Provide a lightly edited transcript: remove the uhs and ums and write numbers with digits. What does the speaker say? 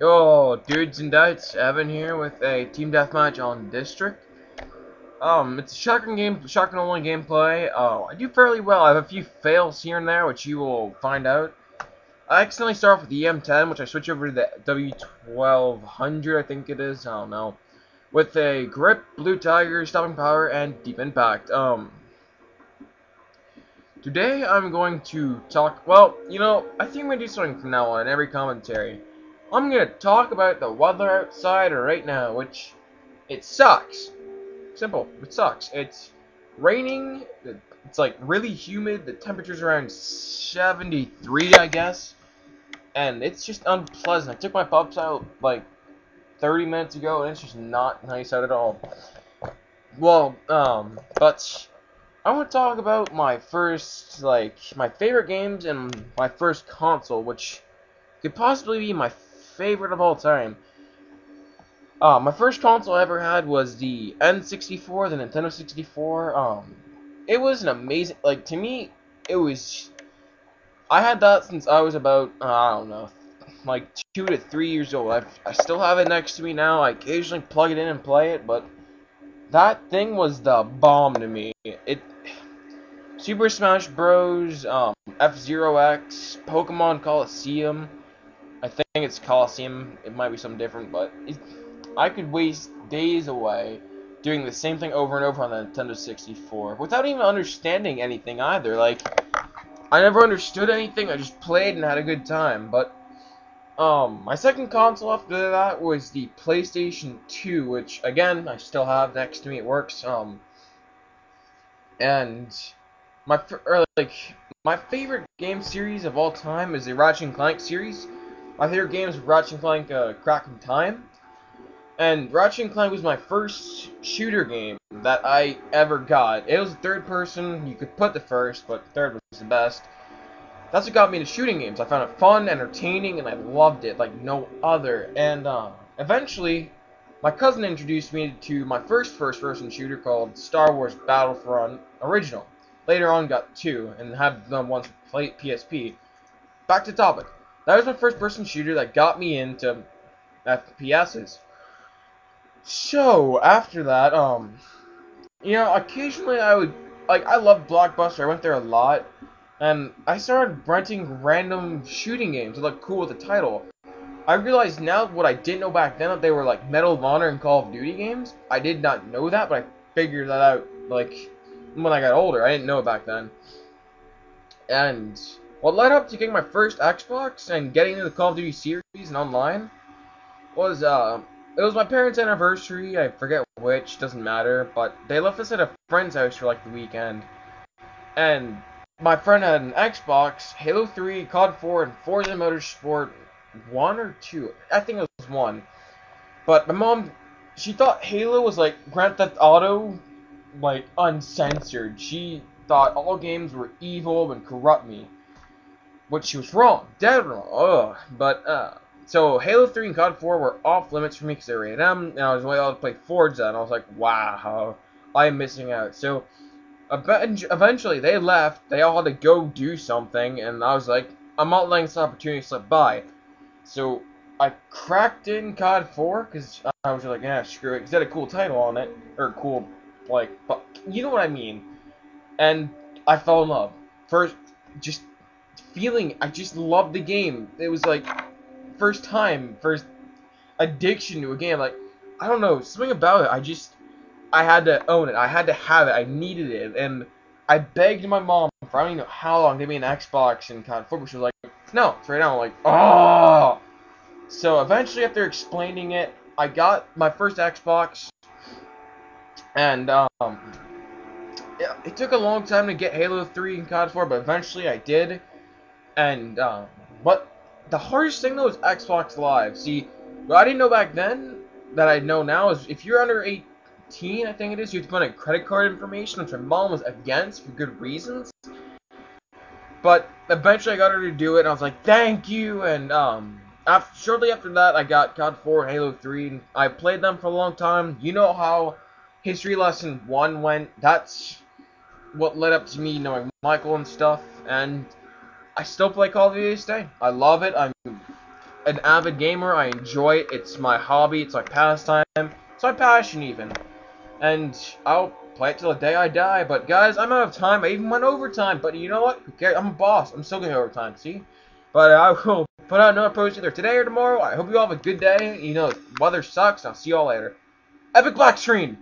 Yo, dudes and dudes, Evan here with a team deathmatch on District. It's a shotgun only gameplay. I do fairly well. I have a few fails here and there, which you will find out. I accidentally start off with the EM10, which I switch over to the W1200, I think it is. I don't know. With a grip, blue tiger, stopping power, and deep impact. Today I'm going to talk. Well, I think I'm gonna do something from now on in every commentary. I'm gonna talk about the weather outside right now, which it sucks. Simple, it sucks. It's raining. It's like really humid. The temperature's around 73, I guess, and it's just unpleasant. I took my pups out like 30 minutes ago, and it's just not nice out at all. Well, but I want to talk about my first, my favorite games and my first console, which could possibly be my favorite of all time. My first console I ever had was the N64, the Nintendo 64. It was an amazing, to me, it was, I had that since I was about, I don't know, like 2 to 3 years old. I still have it next to me now. I occasionally plug it in and play it, but that thing was the bomb to me. Super Smash Bros, F-Zero X, Pokemon Coliseum. I think it's Coliseum. It might be something different, but I could waste days away doing the same thing over and over on the Nintendo 64 without even understanding anything either. Like, I never understood anything. I just played and had a good time. But my second console after that was the PlayStation 2, which again I still have next to me. It works. And my favorite game series of all time is the Ratchet and Clank series. My favorite game is Ratchet and Clank Crack in Time. And Ratchet and Clank was my first shooter game that I ever got. It was third person. You could put the first, but third was the best. That's what got me into shooting games. I found it fun, entertaining, and I loved it like no other. And eventually, my cousin introduced me to my first-person shooter called Star Wars Battlefront Original. Later on got 2, and have done once with PSP. Back to topic. That was my first-person shooter that got me into FPSs. So, after that, occasionally I would, I loved Blockbuster. I went there a lot. And I started renting random shooting games that looked cool with the title. I realized now what I didn't know back then, that they were like Medal of Honor and Call of Duty games. I did not know that, but I figured that out when I got older. I didn't know it back then. And what led up to getting my first Xbox and getting into the Call of Duty series and online was it was my parents' anniversary. I forget which, doesn't matter, but they left us at a friend's house for like the weekend. And my friend had an Xbox, Halo 3, COD 4, and Forza Motorsport 1 or 2. I think it was 1. But my mom, she thought Halo was like Grand Theft Auto, uncensored. She thought all games were evil and corrupt me. Which she was wrong. Dead wrong. Ugh. But, so Halo 3 and COD 4 were off limits for me because they were A&M, and I was only allowed to play Forza, and I was like, wow, I'm missing out. So eventually, they left. They all had to go do something, and I was like, I'm not letting this opportunity slip by. So I cracked in COD 4 because I was like, yeah, screw it, because it had a cool title on it, or cool, but you know what I mean. And I fell in love. First, I just loved the game. It was like first addiction to a game. Like, I don't know, something about it. I had to own it. I had to have it. I needed it. And I begged my mom for I don't even know how long to give me an Xbox and COD 4. She was like, no, it's right now. I'm like, oh. So eventually, after explaining it, I got my first Xbox. And yeah, it took a long time to get Halo 3 and COD 4, but eventually I did. And but the hardest thing though is Xbox Live. See, what I didn't know back then that I know now is if you're under 18, I think it is, you have to put in credit card information, which my mom was against for good reasons. But eventually I got her to do it, and I was like, thank you. And shortly after that, I got COD 4 and Halo 3, and I played them for a long time. You know how History Lesson 1 went? That's what led up to me knowing Michael and stuff, and I still play Call of Duty to this day. I love it. an avid gamer. I enjoy it. It's my hobby. It's my pastime. It's my passion even. And I'll play it till the day I die. But guys, I'm out of time. I even went overtime. But you know what? Okay, I'm a boss. I'm still going overtime. See? But I will put out another post either today or tomorrow. I hope you all have a good day. You know, weather sucks. I'll see you all later. Epic Black Screen!